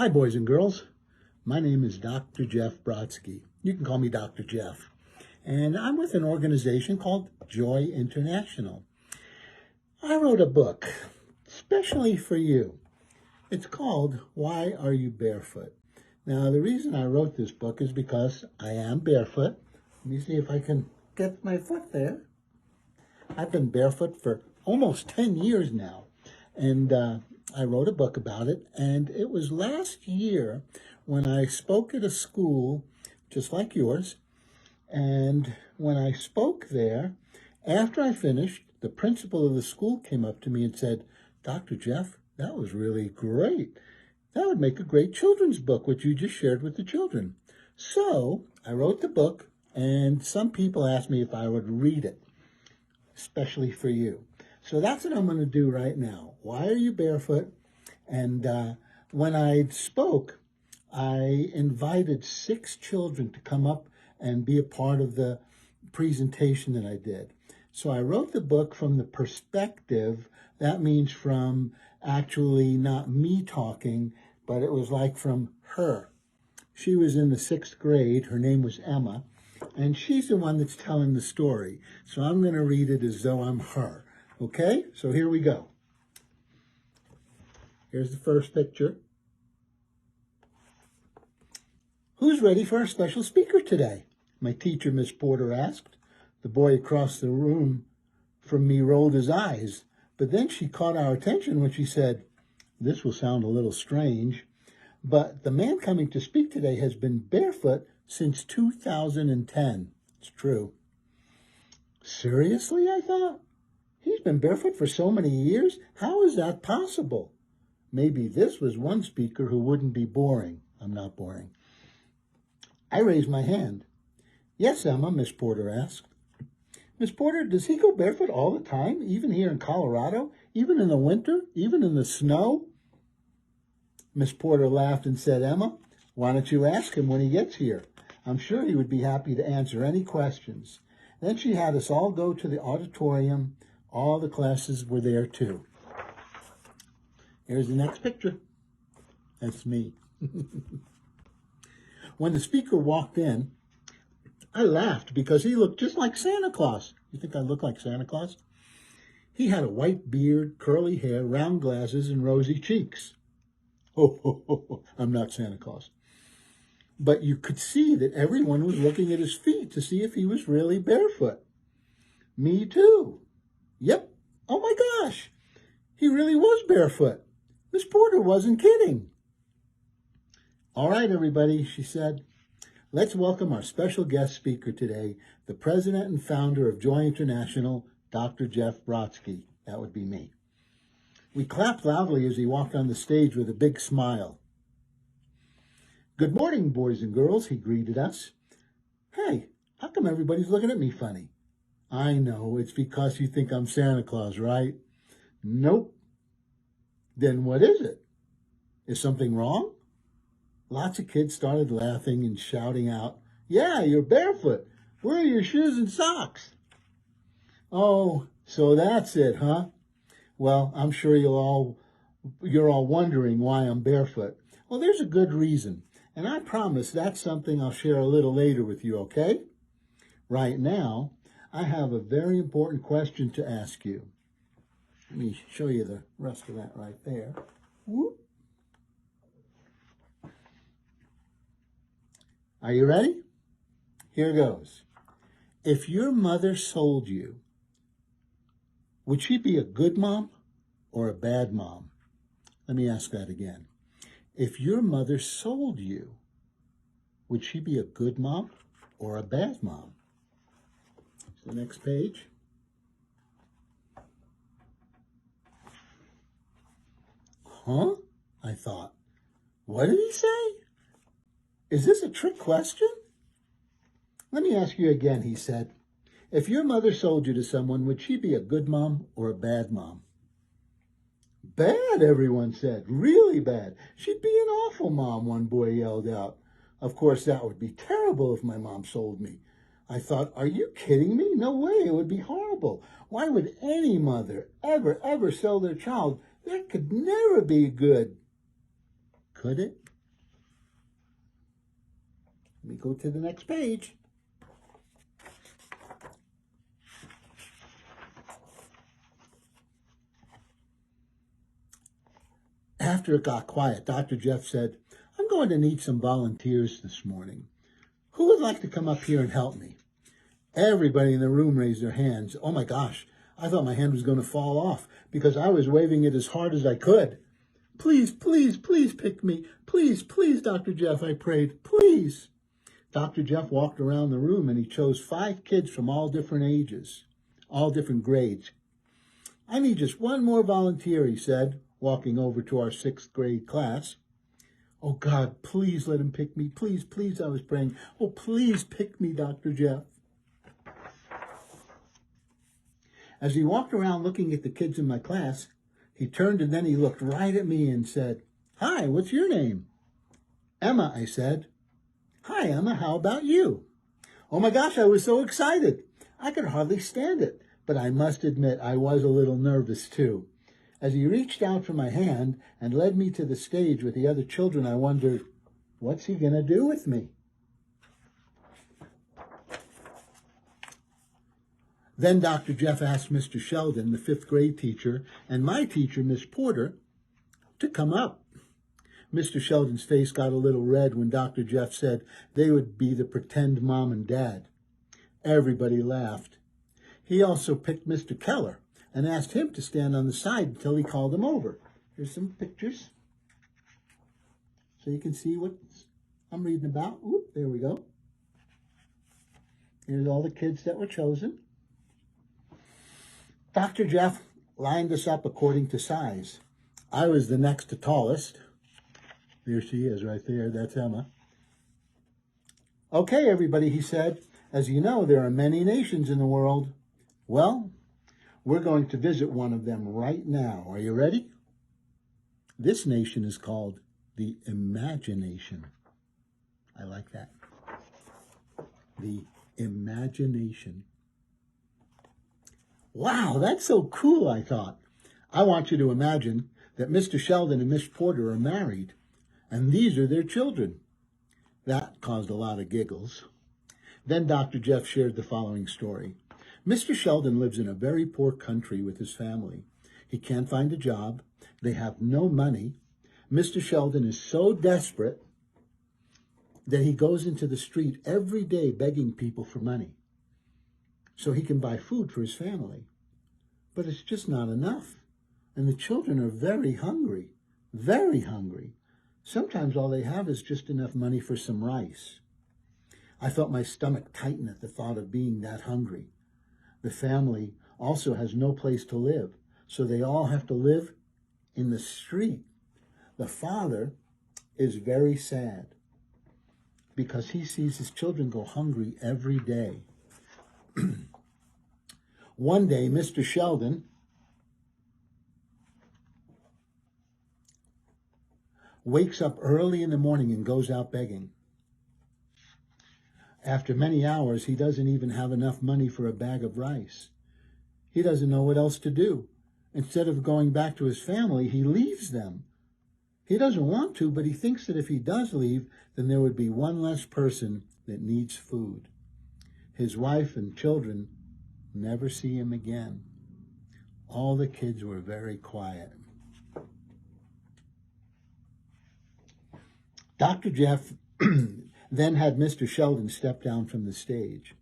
Hi, boys and girls. My name is Dr. Jeff Brodsky. You can call me Dr. Jeff. And I'm with an organization called Joy International. I wrote a book especially for you. It's called Why Are You Barefoot? Now, the reason I wrote this book is because I am barefoot. Let me see if I can get my foot there. I've been barefoot for almost 10 years now. And I wrote a book about it, and it was last year when I spoke at a school just like yours. And when I spoke there, after I finished, the principal of the school came up to me and said, "Dr. Jeff, that was really great. That would make a great children's book, what you just shared with the children." So I wrote the book, and some people asked me if I would read it, especially for you. So that's what I'm going to do right now. Why are you barefoot? And when I spoke, I invited 6 children to come up and be a part of the presentation that I did. So I wrote the book from the perspective, that means from actually not me talking, but it was like from her. She was in the 6th grade. Her name was Emma, and she's the one that's telling the story. So I'm going to read it as though I'm her. Okay, so here we go. Here's the first picture. "Who's ready for our special speaker today?" my teacher, Miss Porter, asked. The boy across the room from me rolled his eyes, but then she caught our attention when she said, "This will sound a little strange, but the man coming to speak today has been barefoot since 2010. It's true. Seriously, I thought. He's been barefoot for so many years? How is that possible? Maybe this was one speaker who wouldn't be boring. I'm not boring. I raised my hand. "Yes, Emma," Miss Porter asked. "Miss Porter, does he go barefoot all the time, even here in Colorado, even in the winter, even in the snow?" Miss Porter laughed and said, "Emma, why don't you ask him when he gets here? I'm sure he would be happy to answer any questions." Then she had us all go to the auditorium. All the classes were there too. Here's the next picture. That's me. When the speaker walked in, I laughed because he looked just like Santa Claus. You think I look like Santa Claus? He had a white beard, curly hair, round glasses, and rosy cheeks. Oh, I'm not Santa Claus. But you could see that everyone was looking at his feet to see if he was really barefoot. Me too. Yep. Oh my gosh. He really was barefoot. Miss Porter wasn't kidding. "All right, everybody," she said. "Let's welcome our special guest speaker today, the president and founder of Joy International, Dr. Jeff Brodsky." That would be me. We clapped loudly as he walked on the stage with a big smile. "Good morning, boys and girls," he greeted us. "Hey, how come everybody's looking at me funny?" "I know, it's because you think I'm Santa Claus, right?" "Nope." "Then what is it? Is something wrong?" Lots of kids started laughing and shouting out, "Yeah, you're barefoot. Where are your shoes and socks?" "Oh, so that's it, huh? Well, I'm sure you're all wondering why I'm barefoot. Well, there's a good reason, and I promise that's something I'll share a little later with you, okay? Right now, I have a very important question to ask you. Let me show you the rest of that right there. Whoop. Are you ready? Here goes. If your mother sold you, would she be a good mom or a bad mom? Let me ask that again. If your mother sold you, would she be a good mom or a bad mom? The next page. Huh? I thought. What did he say? Is this a trick question? Let me ask you again, he said. If your mother sold you to someone, would she be a good mom or a bad mom? Bad, everyone said. Really bad. She'd be an awful mom, one boy yelled out. Of course, that would be terrible if my mom sold me. I thought, are you kidding me? No way, it would be horrible. Why would any mother ever sell their child? That could never be good. Could it? Let me go to the next page. After it got quiet, Dr. Jeff said, I'm going to need some volunteers this morning. Who would like to come up here and help me? Everybody in the room raised their hands. Oh my gosh, I thought my hand was going to fall off because I was waving it as hard as I could. Please, please, please pick me. Please, please, Dr. Jeff, I prayed. Please. Dr. Jeff walked around the room and he chose 5 kids from all different ages, all different grades. I need just one more volunteer, he said, walking over to our 6th grade class. Oh God, please let him pick me. Please, please, I was praying. Oh, please pick me, Dr. Jeff. As he walked around looking at the kids in my class, he turned and then he looked right at me and said, Hi, what's your name? Emma, I said. Hi, Emma, how about you? Oh my gosh, I was so excited. I could hardly stand it, but I must admit I was a little nervous too. As he reached out for my hand and led me to the stage with the other children, I wondered, what's he going to do with me? Then Dr. Jeff asked Mr. Sheldon, the 5th grade teacher, and my teacher, Miss Porter, to come up. Mr. Sheldon's face got a little red when Dr. Jeff said they would be the pretend mom and dad. Everybody laughed. He also picked Mr. Keller and asked him to stand on the side until he called him over. Here's some pictures so you can see what I'm reading about. Oop, there we go. Here's all the kids that were chosen. Dr. Jeff lined us up according to size. I was the next to tallest. There she is right there. That's Emma. Okay, everybody, he said. As you know, there are many nations in the world. Well, we're going to visit one of them right now. Are you ready? This nation is called the Imagination. I like that. The Imagination. Wow, that's so cool, I thought. I want you to imagine that Mr. Sheldon and Miss Porter are married, and these are their children. That caused a lot of giggles. Then Dr. Jeff shared the following story. Mr. Sheldon lives in a very poor country with his family. He can't find a job. They have no money. Mr. Sheldon is so desperate that he goes into the street every day begging people for money so he can buy food for his family. But it's just not enough. And the children are very hungry, very hungry. Sometimes all they have is just enough money for some rice. I felt my stomach tighten at the thought of being that hungry. The family also has no place to live, so they all have to live in the street. The father is very sad because he sees his children go hungry every day. One day, Mr. Sheldon wakes up early in the morning and goes out begging. After many hours, he doesn't even have enough money for a bag of rice. He doesn't know what else to do. Instead of going back to his family, he leaves them. He doesn't want to, but he thinks that if he does leave, then there would be one less person that needs food. His wife and children never see him again. All the kids were very quiet. Dr. Jeff then had Mr. Sheldon step down from the stage.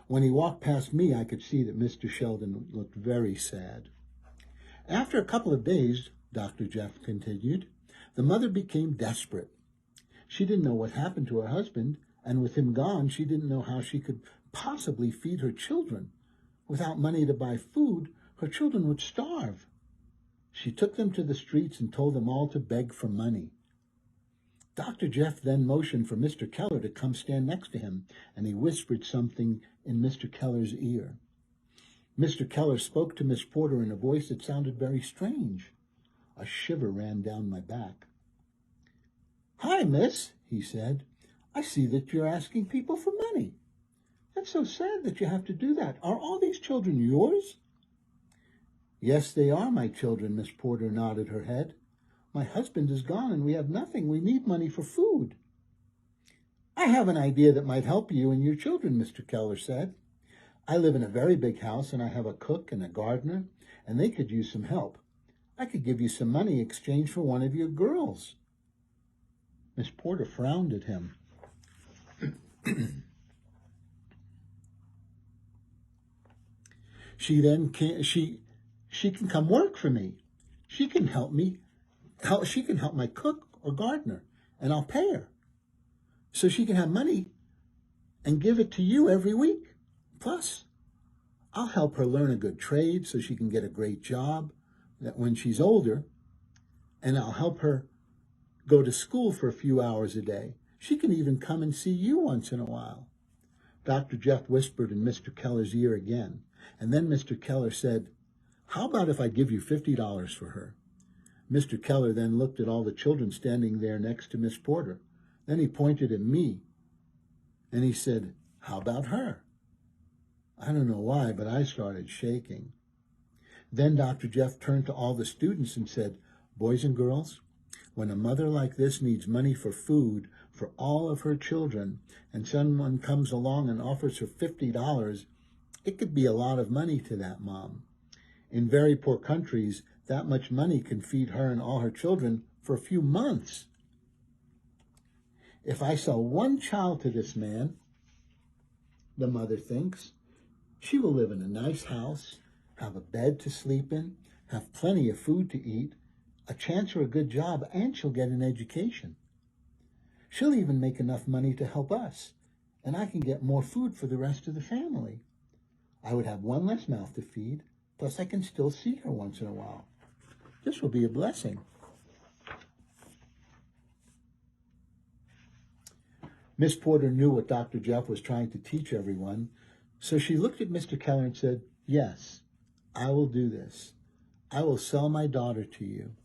When he walked past me, I could see that Mr. Sheldon looked very sad. After a couple of days, Dr. Jeff continued, the mother became desperate. She didn't know what happened to her husband, and with him gone, she didn't know how she could possibly feed her children. Without money to buy food, her children would starve. She took them to the streets and told them all to beg for money. Dr. Jeff then motioned for Mr. Keller to come stand next to him, and he whispered something in Mr. Keller's ear. Mr. Keller spoke to Miss Porter in a voice that sounded very strange. A shiver ran down my back. Hi, miss, he said. I see that you're asking people for money. That's so sad that you have to do that. Are all these children yours? Yes, they are my children, Miss Porter nodded her head. My husband is gone and we have nothing. We need money for food. I have an idea that might help you and your children, Mr. Keller said. I live in a very big house and I have a cook and a gardener, and they could use some help. I could give you some money in exchange for one of your girls. Miss Porter frowned at him. She can come work for me. She can help my cook or gardener, and I'll pay her. So she can have money and give it to you every week. Plus, I'll help her learn a good trade so she can get a great job that when she's older, and I'll help her go to school for a few hours a day. She can even come and see you once in a while. Dr. Jeff whispered in Mr. Keller's ear again, and then Mr. Keller said, "How about if I give you $50 for her?" Mr. Keller then looked at all the children standing there next to Miss Porter. Then he pointed at me, and he said, "How about her?" I don't know why, but I started shaking. Then Dr. Jeff turned to all the students and said, "Boys and girls, when a mother like this needs money for food for all of her children, and someone comes along and offers her $50, it could be a lot of money to that mom. In very poor countries, that much money can feed her and all her children for a few months. If I sell one child to this man," the mother thinks, "she will live in a nice house, have a bed to sleep in, have plenty of food to eat, a chance for a good job, and she'll get an education. She'll even make enough money to help us, and I can get more food for the rest of the family. I would have one less mouth to feed, plus I can still see her once in a while. This will be a blessing." Miss Porter knew what Dr. Jeff was trying to teach everyone, so she looked at Mr. Keller and said, "Yes, I will do this. I will sell my daughter to you."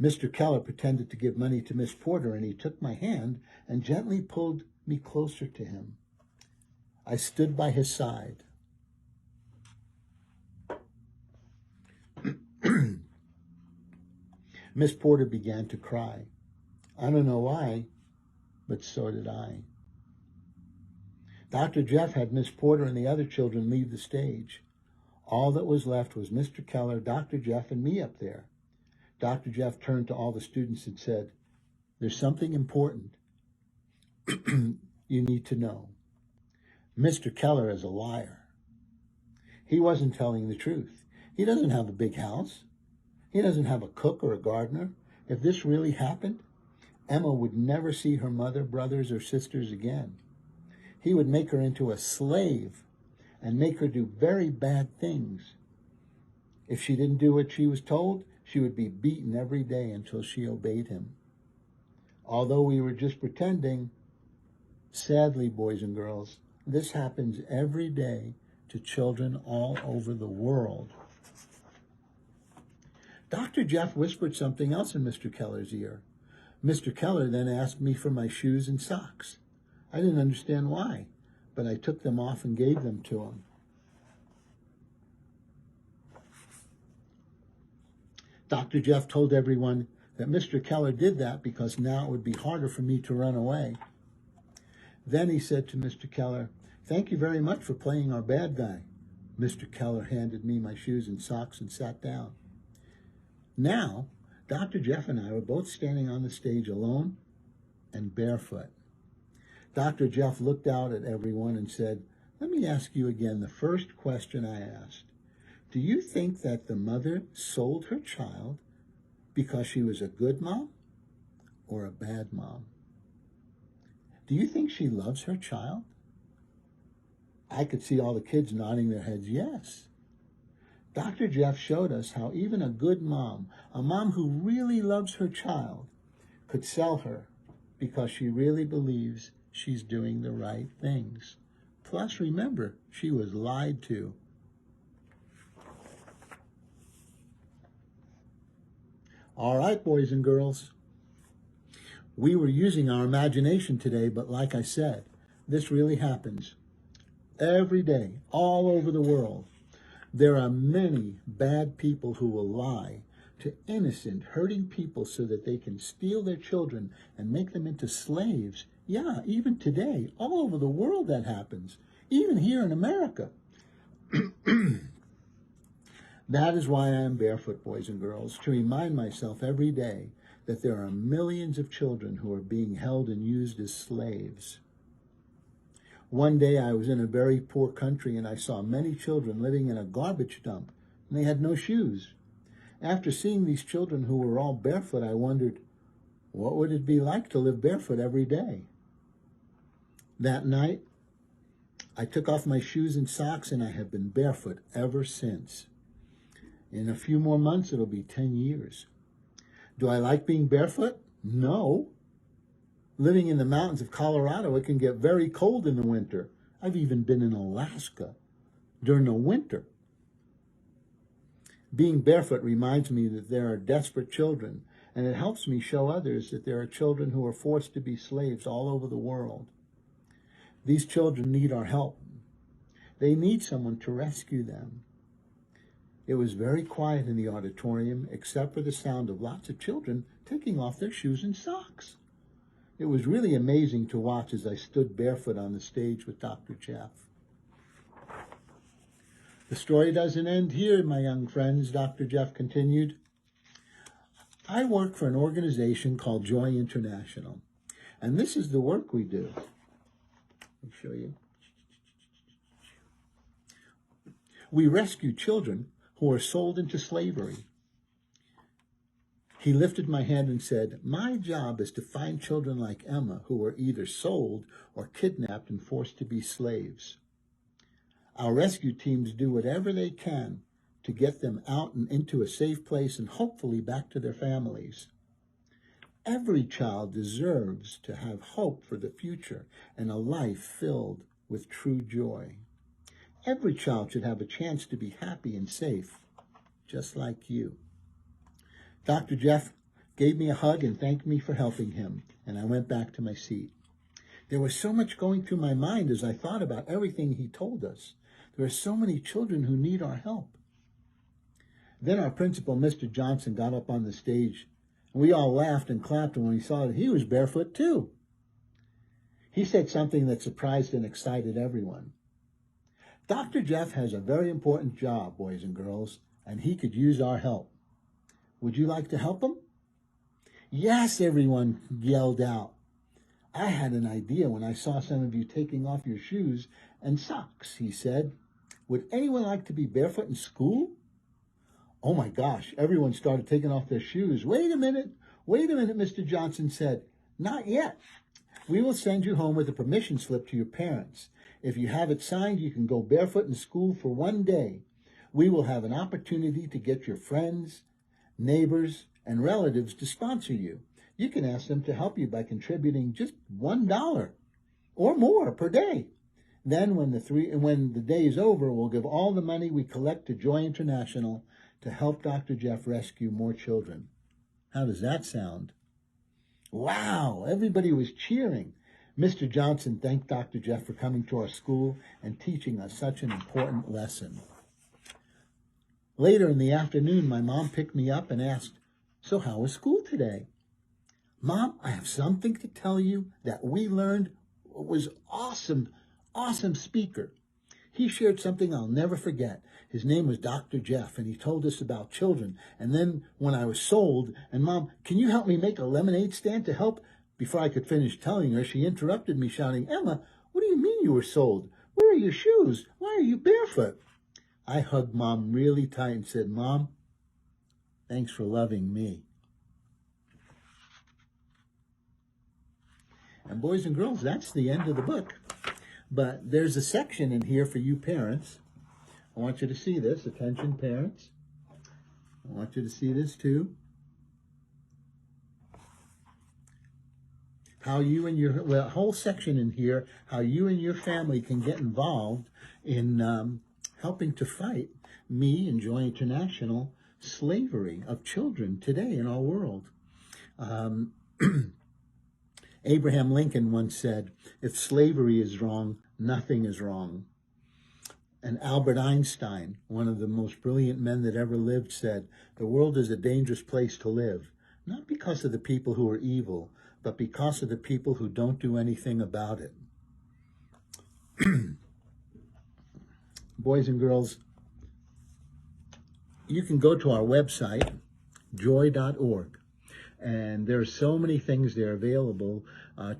Mr. Keller pretended to give money to Miss Porter, and he took my hand and gently pulled me closer to him. I stood by his side. Miss Porter began to cry. I don't know why, but so did I. Dr. Jeff had Miss Porter and the other children leave the stage. All that was left was Mr. Keller, Dr. Jeff, and me up there. Dr. Jeff turned to all the students and said, "There's something important you need to know. Mr. Keller is a liar. He wasn't telling the truth. He doesn't have a big house. He doesn't have a cook or a gardener. If this really happened, Emma would never see her mother, brothers, or sisters again. He would make her into a slave and make her do very bad things. If she didn't do what she was told, she would be beaten every day until she obeyed him. Although we were just pretending, sadly, boys and girls, this happens every day to children all over the world." Dr. Jeff whispered something else in Mr. Keller's ear. Mr. Keller then asked me for my shoes and socks. I didn't understand why, but I took them off and gave them to him. Dr. Jeff told everyone that Mr. Keller did that because now it would be harder for me to run away. Then he said to Mr. Keller, "Thank you very much for playing our bad guy." Mr. Keller handed me my shoes and socks and sat down. Now, Dr. Jeff and I were both standing on the stage alone and barefoot. Dr. Jeff looked out at everyone and said, "Let me ask you again the first question I asked. Do you think that the mother sold her child because she was a good mom or a bad mom? Do you think she loves her child?" I could see all the kids nodding their heads yes. Dr. Jeff showed us how even a good mom, a mom who really loves her child, could sell her because she really believes she's doing the right things. Plus, remember, she was lied to. All right, boys and girls. We were using our imagination today, but like I said, this really happens every day, all over the world. There are many bad people who will lie to innocent, hurting people so that they can steal their children and make them into slaves Yeah, even today, all over the world that happens, even here in America. That is why I am barefoot, boys and girls, to remind myself every day that there are millions of children who are being held and used as slaves. One day I was in a very poor country and I saw many children living in a garbage dump and they had no shoes. After seeing these children who were all barefoot, I wondered, what would it be like to live barefoot every day? That night, I took off my shoes and socks and I have been barefoot ever since. In a few more months, it'll be 10 years. Do I like being barefoot? No. Living in the mountains of Colorado, it can get very cold in the winter. I've even been in Alaska during the winter. Being barefoot reminds me that there are desperate children, and it helps me show others that there are children who are forced to be slaves all over the world. These children need our help. They need someone to rescue them. It was very quiet in the auditorium, except for the sound of lots of children taking off their shoes and socks. It was really amazing to watch as I stood barefoot on the stage with Dr. Jeff. The story doesn't end here, my young friends, Dr. Jeff continued. I work for an organization called Joy International, and this is the work we do. Let me show you. We rescue children who are sold into slavery. He lifted my hand and said, my job is to find children like Emma who are either sold or kidnapped and forced to be slaves. Our rescue teams do whatever they can to get them out and into a safe place and hopefully back to their families. Every child deserves to have hope for the future and a life filled with true joy. Every child should have a chance to be happy and safe, just like you. Dr. Jeff gave me a hug and thanked me for helping him, and I went back to my seat. There was so much going through my mind as I thought about everything he told us. There are so many children who need our help. Then our principal, Mr. Johnson, got up on the stage, and we all laughed and clapped when we saw that he was barefoot too. He said something that surprised and excited everyone. Dr. Jeff has a very important job, boys and girls, and he could use our help. Would you like to help him? Yes, everyone yelled out. I had an idea when I saw some of you taking off your shoes and socks, he said. Would anyone like to be barefoot in school? Oh my gosh, everyone started taking off their shoes. Wait a minute, Mr. Johnson said. Not yet. We will send you home with a permission slip to your parents. If you have it signed, you can go barefoot in school for one day. We will have an opportunity to get your friends, neighbors, and relatives to sponsor you. You can ask them to help you by contributing just $1 or more per day. Then when the day is over, we'll give all the money we collect to Joy International to help Dr. Jeff rescue more children. How does that sound? Wow, everybody was cheering. Mr. Johnson thanked Dr. Jeff for coming to our school and teaching us such an important lesson. Later in the afternoon, my mom picked me up and asked, so how was school today? Mom, I have something to tell you that we learned was awesome speaker. He shared something I'll never forget. His name was Dr. Jeff, and he told us about children. And then when I was sold, and Mom, can you help me make a lemonade stand to help? Before I could finish telling her, she interrupted me shouting, Emma, what do you mean you were sold? Where are your shoes? Why are you barefoot? I hugged Mom really tight and said, Mom, thanks for loving me. And boys and girls, that's the end of the book. But there's a section in here for you parents. I want you to see this. Attention, parents. I want you to see this too. How you and your, well, a whole section in here, how you and your family can get involved in helping to fight me and Joy International slavery of children today in our world. Abraham Lincoln once said, if slavery is wrong, nothing is wrong. And Albert Einstein, one of the most brilliant men that ever lived, said, the world is a dangerous place to live, not because of the people who are evil, but because of the people who don't do anything about it. Boys and girls, you can go to our website, joy.org, and there are so many things there available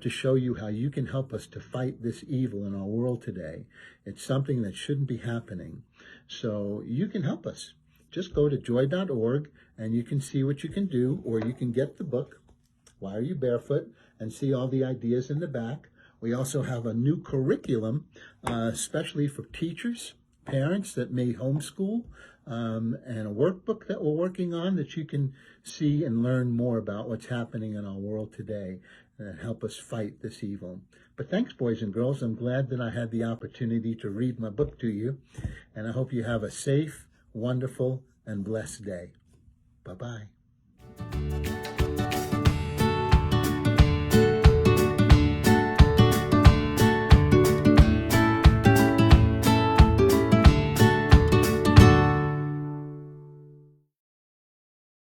to show you how you can help us to fight this evil in our world today. It's something that shouldn't be happening. So you can help us. Just go to joy.org and you can see what you can do, or you can get the book, Why Are You Barefoot, and see all the ideas in the back. We also have a new curriculum, especially for teachers, parents that may homeschool, and a workbook that we're working on that you can see and learn more about what's happening in our world today and help us fight this evil. But thanks, boys and girls. I'm glad that I had the opportunity to read my book to you, and I hope you have a safe, wonderful, and blessed day. Bye-bye.